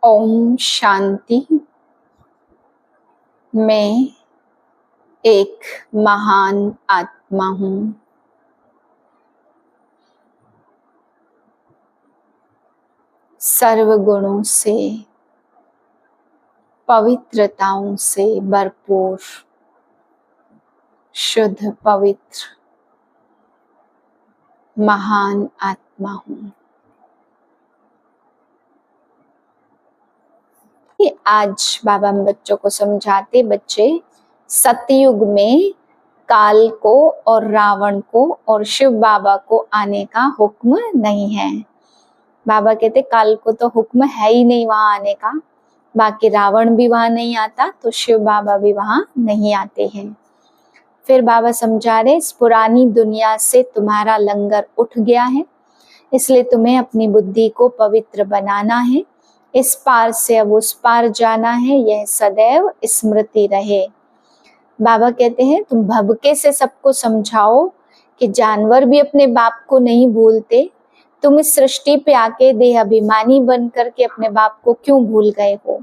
ओम शांति। मैं एक महान आत्मा हूँ। सर्व गुणों से, पवित्रताओं से भरपूर, शुद्ध पवित्र महान आत्मा हूँ। आज बाबा हम बच्चों को समझाते, बच्चे सतयुग में काल को और रावण को और शिव बाबा को आने का हुक्म नहीं है। बाबा कहते काल को तो हुक्म है ही नहीं वहां आने का, बाकी रावण भी वहां नहीं आता तो शिव बाबा भी वहां नहीं आते हैं। फिर बाबा समझा रहे, इस पुरानी दुनिया से तुम्हारा लंगर उठ गया है, इसलिए तुम्हें अपनी बुद्धि को पवित्र बनाना है। इस पार से अब उस पार जाना है, यह सदैव स्मृति रहे। बाबा कहते हैं तुम भबके से सबको समझाओ कि जानवर भी अपने बाप को नहीं भूलते, तुम इस सृष्टि पे आके देह अभिमानी बन करके अपने बाप को क्यों भूल गए हो।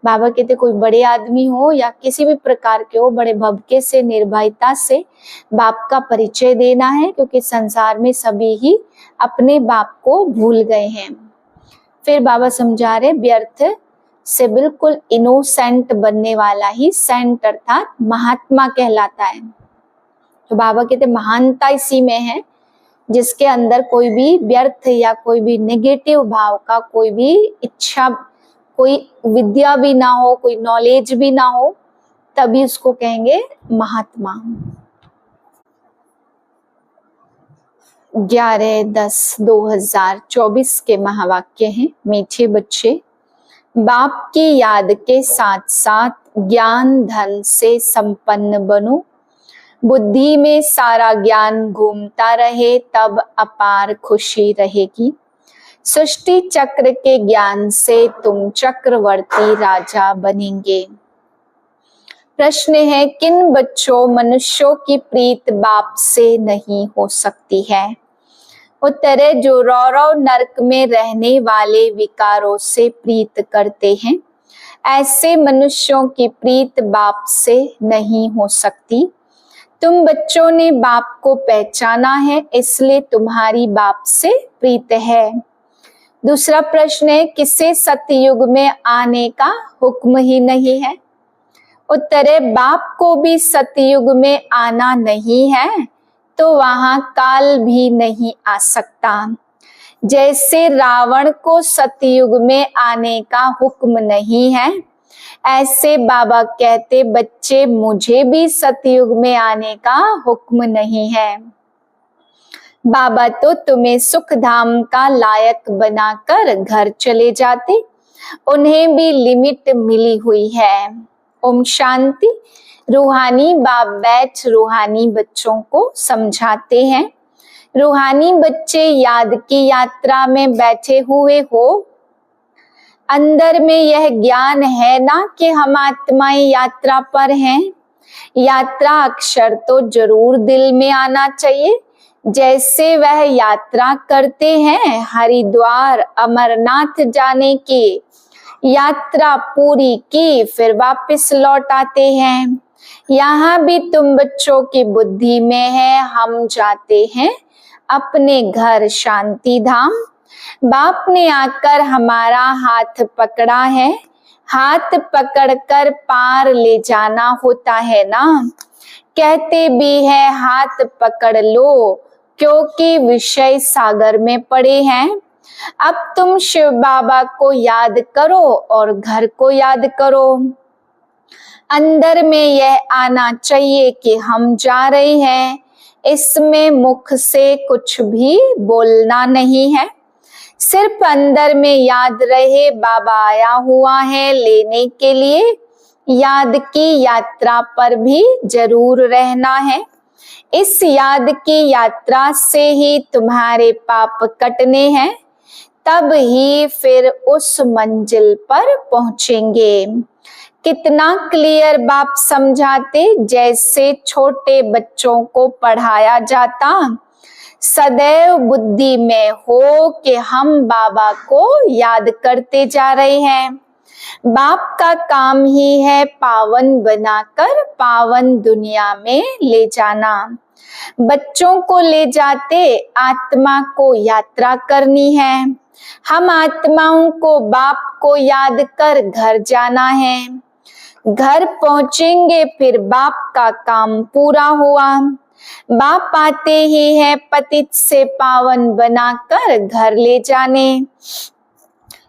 बाबा कहते कोई बड़े आदमी हो या किसी भी प्रकार के हो, बड़े भबके से निर्भयता से बाप का परिचय देना है, क्योंकि संसार में सभी ही अपने बाप को भूल गए हैं। फिर बाबा समझा रहे, व्यर्थ से बिल्कुल इनोसेंट बनने वाला ही सेंट अर्थात महात्मा कहलाता है। तो बाबा कहते महानता इसी में है जिसके अंदर कोई भी व्यर्थ या कोई भी नेगेटिव भाव का कोई भी इच्छा, कोई विद्या भी ना हो, कोई नॉलेज भी ना हो, तभी उसको कहेंगे महात्मा। 11/10/2024 के महावाक्य हैं। मीठे बच्चे, बाप की याद के साथ साथ ज्ञान धन से संपन्न बनो। बुद्धि में सारा ज्ञान घूमता रहे, तब अपार खुशी रहेगी। सृष्टि चक्र के ज्ञान से तुम चक्रवर्ती राजा बनेंगे। प्रश्न है, किन बच्चों मनुष्यों की प्रीत बाप से नहीं हो सकती है। उत्तर है, जो रौरव नरक में रहने वाले विकारों से प्रीत करते हैं, ऐसे मनुष्यों की प्रीत बाप से नहीं हो सकती। तुम बच्चों ने बाप को पहचाना है, इसलिए तुम्हारी बाप से प्रीत है। दूसरा प्रश्न है, किसे सतयुग में आने का हुक्म ही नहीं है। उत्तर है, बाप को भी सतयुग में आना नहीं है तो वहां काल भी नहीं आ सकता। जैसे रावण को सतयुग में आने का हुक्म नहीं है, ऐसे बाबा कहते बच्चे मुझे भी सतयुग में आने का हुक्म नहीं है। बाबा तो तुम्हें सुख धाम का लायक बनाकर घर चले जाते, उन्हें भी लिमिट मिली हुई है। ओम शांति। रूहानी बाप बैठ रूहानी बच्चों को समझाते हैं। रूहानी बच्चे याद की यात्रा में बैठे हुए हो। अंदर में यह ज्ञान है ना कि हम आत्माएं यात्रा पर हैं। यात्रा अक्षर तो जरूर दिल में आना चाहिए। जैसे वह यात्रा करते हैं हरिद्वार अमरनाथ जाने की, यात्रा पूरी की फिर वापस लौट आते हैं। यहाँ भी तुम बच्चों की बुद्धि में है, हम जाते हैं अपने घर शांति धाम। बाप ने आकर हमारा हाथ पकड़ा है, हाथ पकड़कर पार ले जाना होता है ना। कहते भी है हाथ पकड़ लो, क्योंकि विषय सागर में पड़े हैं। अब तुम शिव बाबा को याद करो और घर को याद करो। अंदर में यह आना चाहिए कि हम जा रहे हैं, इसमें मुख से कुछ भी बोलना नहीं है। सिर्फ अंदर में याद रहे बाबा आया हुआ है लेने के लिए। याद की यात्रा पर भी जरूर रहना है। इस याद की यात्रा से ही तुम्हारे पाप कटने हैं, तब ही फिर उस मंजिल पर पहुंचेंगे। कितना क्लियर बाप समझाते, जैसे छोटे बच्चों को पढ़ाया जाता। सदैव बुद्धि में हो कि हम बाबा को याद करते जा रहे हैं। बाप का काम ही है पावन बनाकर पावन दुनिया में ले जाना। बच्चों को ले जाते आत्मा को यात्रा करनी है। हम आत्माओं को बाप को याद कर घर जाना है। घर पहुंचेंगे फिर बाप का काम पूरा हुआ। बाप आते ही है पतित से पावन बनाकर घर ले जाने।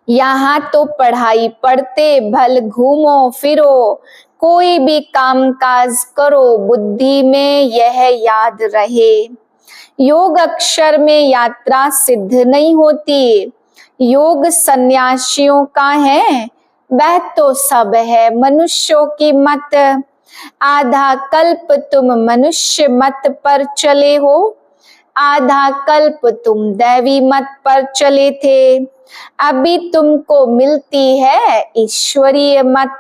यहाँ तो पढ़ाई पढ़ते भल घूमो फिरो, कोई भी काम काज करो, बुद्धि में यह याद रहे। योग अक्षर में यात्रा सिद्ध नहीं होती। योग सन्यासियों का है, वह तो सब है मनुष्यों की मत। आधा कल्प तुम मनुष्य मत पर चले हो, आधा कल्प तुम दैवी मत पर चले थे। अभी तुमको मिलती है ईश्वरीय मत।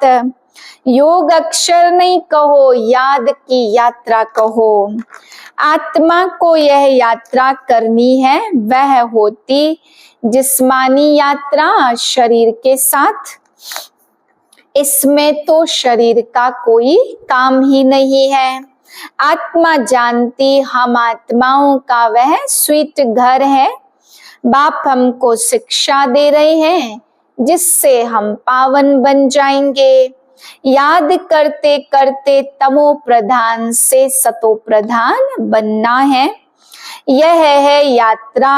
योग अक्षर नहीं कहो, याद की यात्रा कहो। आत्मा को यह यात्रा करनी है, वह होती जिस्मानी यात्रा शरीर के साथ। इसमें तो शरीर का कोई काम ही नहीं है। आत्मा जानती हम आत्माओं का वह स्वीट घर है। बाप हमको शिक्षा दे रहे हैं जिससे हम पावन बन जाएंगे। याद करते करते तमो प्रधान से सतो प्रधान बनना है। यह है यात्रा।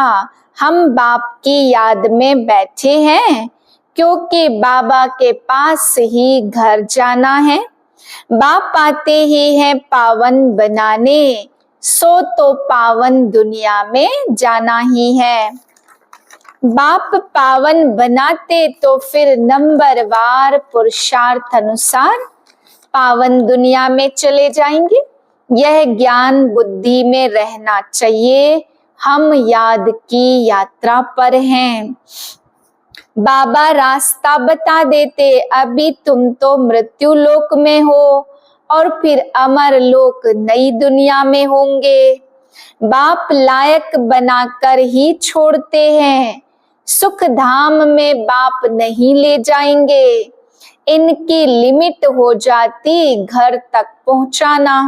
हम बाप की याद में बैठे हैं क्योंकि बाबा के पास ही घर जाना है। बाप आते ही हैं पावन बनाने, सो तो पावन दुनिया में जाना ही है। बाप पावन बनाते तो फिर नंबरवार पुरुषार्थ अनुसार पावन दुनिया में चले जाएंगे। यह ज्ञान बुद्धि में रहना चाहिए। हम याद की यात्रा पर हैं। बाबा रास्ता बता देते, अभी तुम तो मृत्यु लोक में हो और फिर अमर लोक नई दुनिया में होंगे। बाप लायक बनाकर ही छोड़ते हैं। सुख धाम में बाप नहीं ले जाएंगे। इनकी लिमिट हो जाती घर तक पहुंचाना।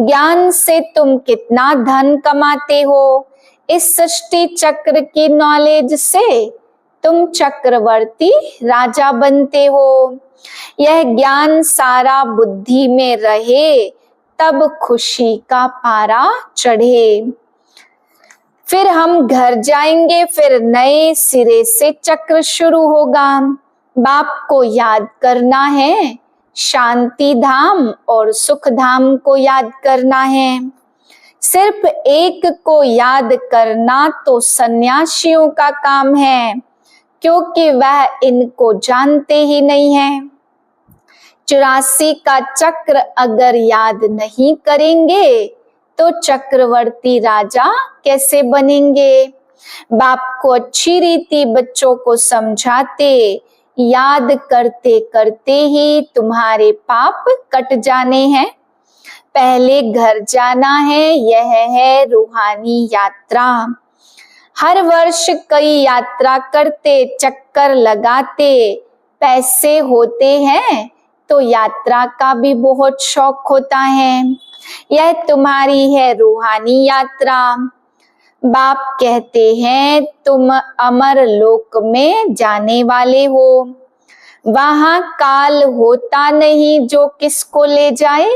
ज्ञान से तुम कितना धन कमाते हो, इस सृष्टि चक्र की नॉलेज से तुम चक्रवर्ती राजा बनते हो। यह ज्ञान सारा बुद्धि में रहे, तब खुशी का पारा चढ़े। फिर हम घर जाएंगे, फिर नए सिरे से चक्र शुरू होगा। बाप को याद करना है, शांति धाम और सुख धाम को याद करना है। सिर्फ एक को याद करना तो सन्यासियों का काम है, क्योंकि वह इनको जानते ही नहीं है। 84 का चक्र अगर याद नहीं करेंगे तो चक्रवर्ती राजा कैसे बनेंगे। बाप को अच्छी रीति बच्चों को समझाते, याद करते करते ही तुम्हारे पाप कट जाने हैं। पहले घर जाना है, यह है रूहानी यात्रा। हर वर्ष कई यात्रा करते, चक्कर लगाते, पैसे होते हैं तो यात्रा का भी बहुत शौक होता है। यह तुम्हारी है रूहानी यात्रा। बाप कहते हैं तुम अमर लोक में जाने वाले हो। वहां काल होता नहीं जो किसको ले जाए।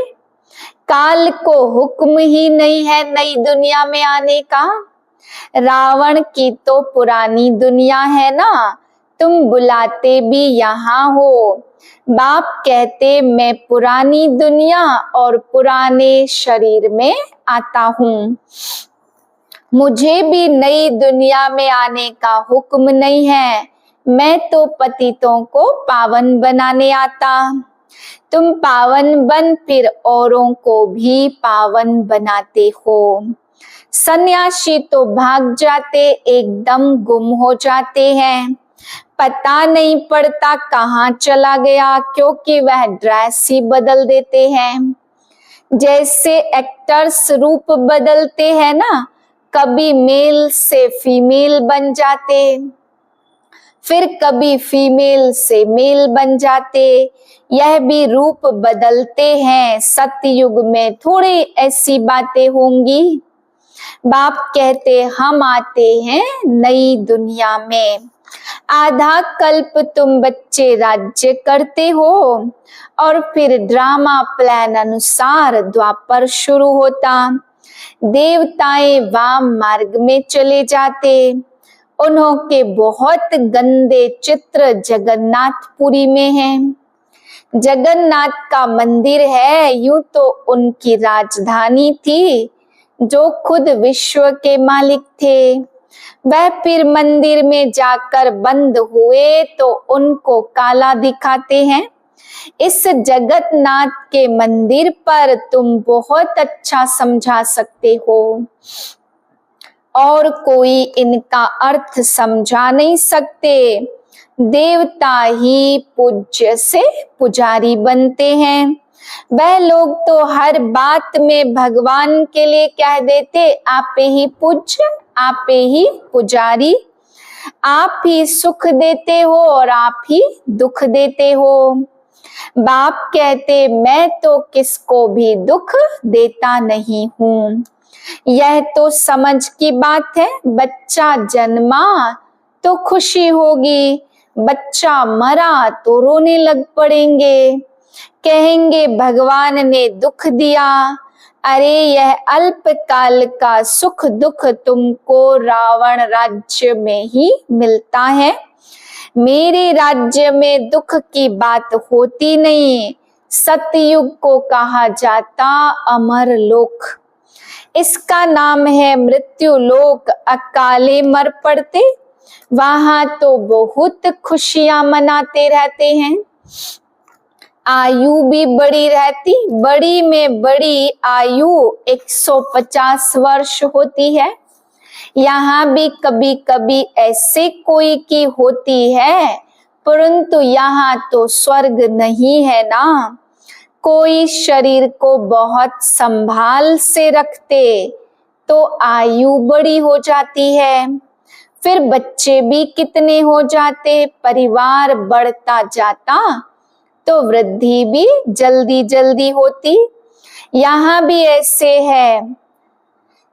काल को हुक्म ही नहीं है नई दुनिया में आने का। रावण की तो पुरानी दुनिया है ना, तुम बुलाते भी यहाँ हो। बाप कहते मैं पुरानी दुनिया और पुराने शरीर में आता हूँ। मुझे भी नई दुनिया में आने का हुक्म नहीं है। मैं तो पतितों को पावन बनाने आता। तुम पावन बन फिर औरों को भी पावन बनाते हो। सन्यासी तो भाग जाते, एकदम गुम हो जाते हैं। पता नहीं पड़ता कहाँ चला गया, क्योंकि वह ड्रेस ही बदल देते हैं। जैसे एक्टर्स रूप बदलते हैं ना, कभी मेल से फीमेल बन जाते, फिर कभी फीमेल से मेल बन जाते। यह भी रूप बदलते हैं। सतयुग में थोड़ी ऐसी बातें होंगी। बाप कहते हम आते हैं नई दुनिया में। आधा कल्प तुम बच्चे राज्य करते हो और फिर ड्रामा प्लान अनुसार द्वापर शुरू होता। देवताएं वाम मार्ग में चले जाते। उन्होंने बहुत गंदे चित्र जगन्नाथपुरी में हैं। जगन्नाथ का मंदिर है, यूं तो उनकी राजधानी थी, जो खुद विश्व के मालिक थे। वह फिर मंदिर में जाकर बंद हुए तो उनको काला दिखाते हैं। इस जगन्नाथ के मंदिर पर तुम बहुत अच्छा समझा सकते हो और कोई इनका अर्थ समझा नहीं सकते। देवता ही पूज्य से पुजारी बनते हैं। वह लोग तो हर बात में भगवान के लिए कह देते, आपे ही पूज्य, आपे ही पुजारी, आप ही सुख देते हो और आप ही दुख देते हो। बाप कहते मैं तो किसको भी दुख देता नहीं हूँ। यह तो समझ की बात है। बच्चा जन्मा तो खुशी होगी, बच्चा मरा तो रोने लग पड़ेंगे, कहेंगे भगवान ने दुख दिया। अरे यह अल्पकाल का सुख दुख तुमको रावण राज्य में ही मिलता है। मेरे राज्य में दुख की बात होती नहीं। सतयुग को कहा जाता अमर लोक। इसका नाम है मृत्यु लोक। अकाले मर पड़ते, वहां तो बहुत खुशियां मनाते रहते हैं। आयु भी बड़ी रहती, बड़ी में बड़ी आयु 150 वर्ष होती है। यहाँ भी कभी कभी ऐसे कोई की होती है, परंतु यहाँ तो स्वर्ग नहीं है ना। कोई शरीर को बहुत संभाल से रखते तो आयु बड़ी हो जाती है, फिर बच्चे भी कितने हो जाते, परिवार बढ़ता जाता तो वृद्धि भी जल्दी जल्दी होती। यहाँ भी ऐसे है,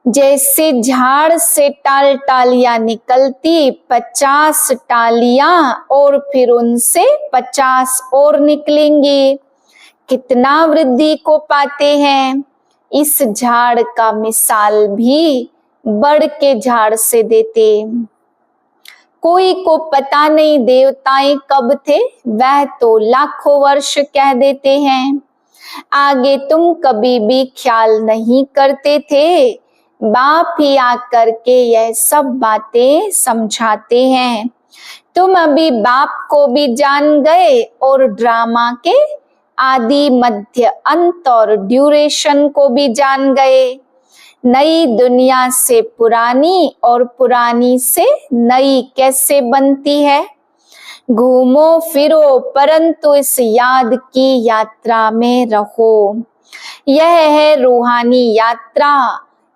जैसे झाड़ से टालियां निकलती, 50 टालियां और फिर उनसे 50 और निकलेंगी। कितना वृद्धि को पाते हैं। इस झाड़ का मिसाल भी बड़ के झाड़ से देते। कोई को पता नहीं देवताएं कब थे, वह तो लाखों वर्ष कह देते हैं। आगे तुम कभी भी ख्याल नहीं करते थे। बाप ही आकर के यह सब बातें समझाते हैं। तुम अभी बाप को भी जान गए और ड्रामा के आदि मध्य अंत और ड्यूरेशन को भी जान गए। नई दुनिया से पुरानी और पुरानी से नई कैसे बनती है। घूमो फिरो परंतु इस याद की यात्रा में रहो। यह है रूहानी यात्रा।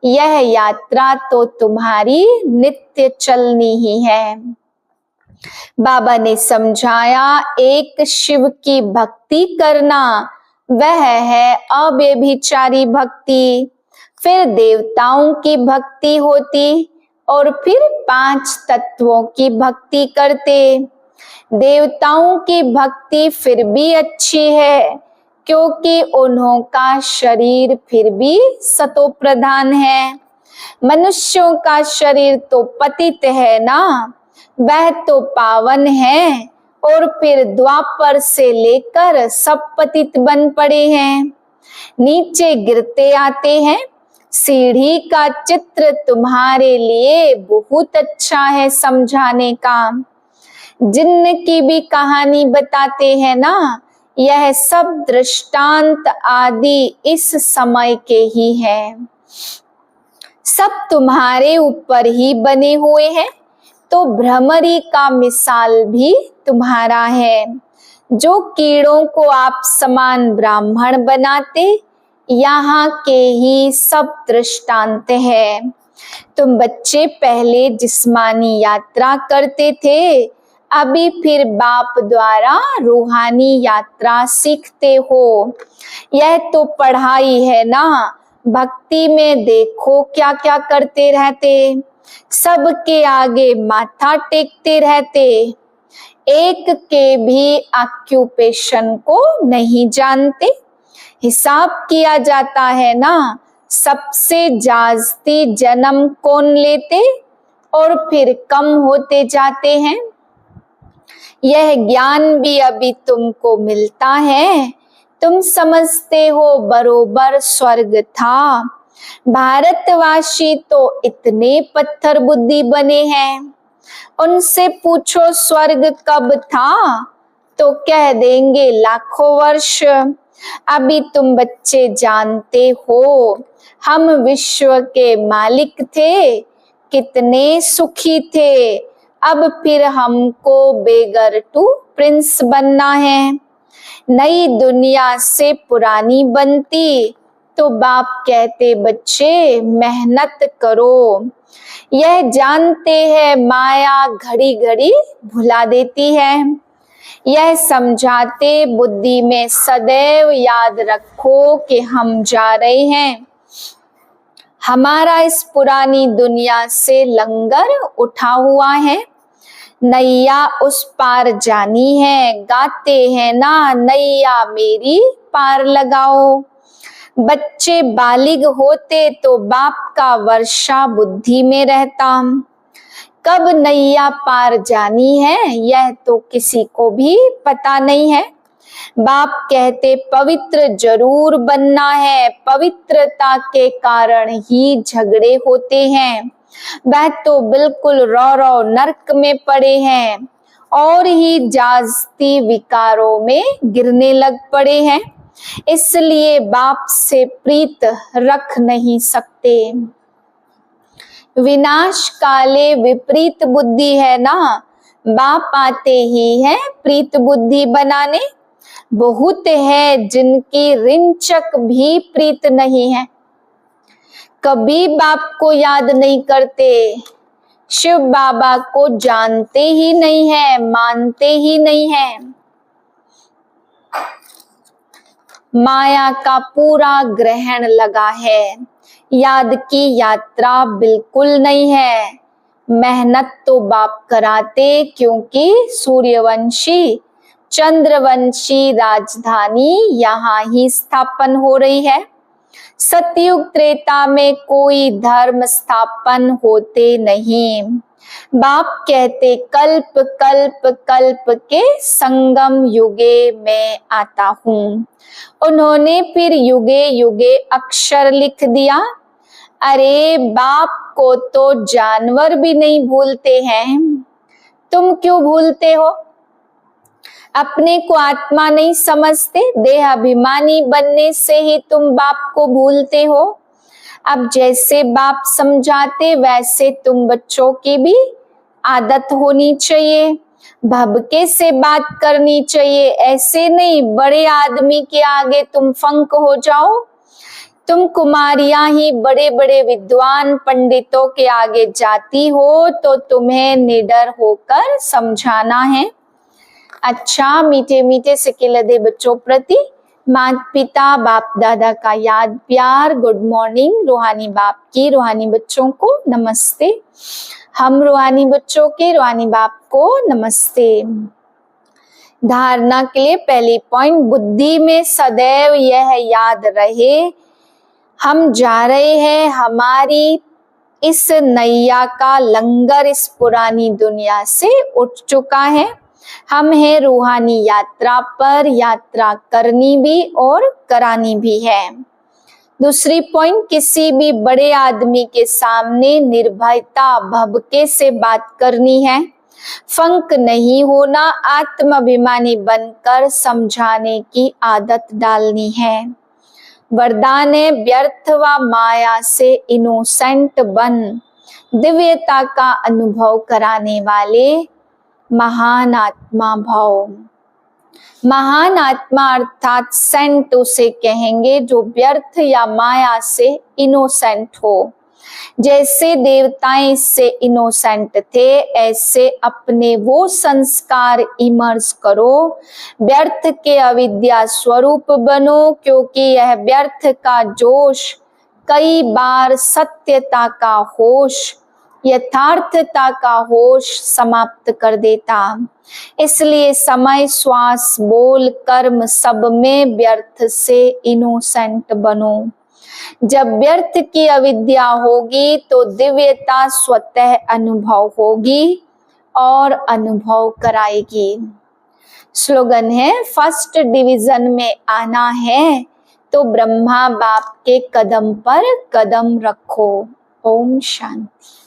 यह यात्रा तो तुम्हारी नित्य चलनी ही है। बाबा ने समझाया, एक शिव की भक्ति करना वह है अव्यभिचारी भक्ति। फिर देवताओं की भक्ति होती और फिर 5 तत्वों की भक्ति करते। देवताओं की भक्ति फिर भी अच्छी है, क्योंकि उन्हों का शरीर फिर भी सतो प्रधान है। मनुष्यों का शरीर तो पतित है ना, वह तो पावन है। और फिर द्वापर से लेकर सब पतित बन पड़े हैं, नीचे गिरते आते हैं। सीढ़ी का चित्र तुम्हारे लिए बहुत अच्छा है समझाने का। जिन्न की भी कहानी बताते हैं ना, यह सब दृष्टांत आदि इस समय के ही हैं। सब तुम्हारे ऊपर ही बने हुए हैं। तो भ्रमरी का मिसाल भी तुम्हारा है। जो कीड़ों को आप समान ब्राह्मण बनाते, यहाँ के ही सब दृष्टांत है। तुम बच्चे पहले जिस्मानी यात्रा करते थे, अभी फिर बाप द्वारा रूहानी यात्रा सीखते हो। यह तो पढ़ाई है ना। भक्ति में देखो क्या क्या करते रहते, सबके आगे माथा टेकते रहते, एक के भी ऑक्यूपेशन को नहीं जानते। हिसाब किया जाता है ना, सबसे जास्ती जन्म कौन लेते और फिर कम होते जाते हैं। यह ज्ञान भी अभी तुमको मिलता है। तुम समझते हो बरोबर स्वर्ग था। भारतवासी तो इतने पत्थर बुद्धि बने हैं, उनसे पूछो स्वर्ग कब था तो कह देंगे लाखों वर्ष। अभी तुम बच्चे जानते हो हम विश्व के मालिक थे, कितने सुखी थे। अब फिर हमको बेगर टू प्रिंस बनना है। नई दुनिया से पुरानी बनती तो बाप कहते बच्चे मेहनत करो। यह जानते हैं माया घड़ी घड़ी भुला देती है। यह समझाते बुद्धि में सदैव याद रखो कि हम जा रहे हैं। हमारा इस पुरानी दुनिया से लंगर उठा हुआ है, नैया उस पार जानी है। गाते हैं ना नैया मेरी पार लगाओ। बच्चे बालिग होते तो बाप का वर्षा बुद्धि में रहता। कब नैया पार जानी है यह तो किसी को भी पता नहीं है। बाप कहते पवित्र जरूर बनना है, पवित्रता के कारण ही झगड़े होते हैं। वह तो बिल्कुल रौ नर्क में पड़े हैं और ही जास्ती विकारों में गिरने लग पड़े हैं, इसलिए बाप से प्रीत रख नहीं सकते। विनाश काले विपरीत बुद्धि है ना, बाप आते ही है प्रीत बुद्धि बनाने। बहुत है जिनकी रिंचक भी प्रीत नहीं है, कभी बाप को याद नहीं करते, शिव बाबा को जानते ही नहीं है, मानते ही नहीं है। माया का पूरा ग्रहण लगा है, याद की यात्रा बिल्कुल नहीं है। मेहनत तो बाप कराते क्योंकि सूर्यवंशी चंद्रवंशी राजधानी यहाँ ही स्थापन हो रही है। सतयुग त्रेता में कोई धर्म स्थापन होते नहीं। बाप कहते कल्प कल्प कल्प के संगम युगे मैं आता हूँ। उन्होंने फिर युगे युगे अक्षर लिख दिया। अरे बाप को तो जानवर भी नहीं भूलते हैं, तुम क्यों भूलते हो? अपने को आत्मा नहीं समझते, देह अभिमानी बनने से ही तुम बाप को भूलते हो। अब जैसे बाप समझाते वैसे तुम बच्चों की भी आदत होनी चाहिए, भबके से बात करनी चाहिए। ऐसे नहीं बड़े आदमी के आगे तुम फंक हो जाओ। तुम कुमारियां ही बड़े बड़े विद्वान पंडितों के आगे जाती हो तो तुम्हें निडर होकर समझाना है। अच्छा मीठे मीठे सिकिलदे बच्चों प्रति माता पिता बाप दादा का याद प्यार गुड मॉर्निंग। रूहानी बाप की रूहानी बच्चों को नमस्ते। हम रूहानी बच्चों के रूहानी बाप को नमस्ते। धारणा के लिए पहली पॉइंट, बुद्धि में सदैव यह याद रहे हम जा रहे हैं, हमारी इस नैया का लंगर इस पुरानी दुनिया से उठ चुका है। हम हैं रूहानी यात्रा पर, यात्रा करनी भी और करानी भी है। दूसरी पॉइंट, किसी भी बड़े आदमी के सामने निर्भयता भबके से बात करनी है, फंक नहीं होना, आत्माभिमानी बनकर समझाने की आदत डालनी है। वरदान है व्यर्थ व माया से इनोसेंट बन, दिव्यता का अनुभव कराने वाले महान आत्मा भाव। महान आत्मा अर्थात सेंट उसे कहेंगे जो व्यर्थ या माया से इनोसेंट हो, जैसे देवताएं इससे इनोसेंट थे, ऐसे अपने वो संस्कार इमर्ज करो, व्यर्थ के अविद्या स्वरूप बनो, क्योंकि यह व्यर्थ का जोश कई बार सत्यता का होश, यथार्थता का होश समाप्त कर देता। इसलिए समय, श्वास, बोल, कर्म सब में व्यर्थ से इनोसेंट बनो। जब व्यर्थ की अविद्या होगी तो दिव्यता स्वतः अनुभव होगी और अनुभव कराएगी। स्लोगन है, फर्स्ट डिवीजन में आना है तो ब्रह्मा बाप के कदम पर कदम रखो। ओम शांति।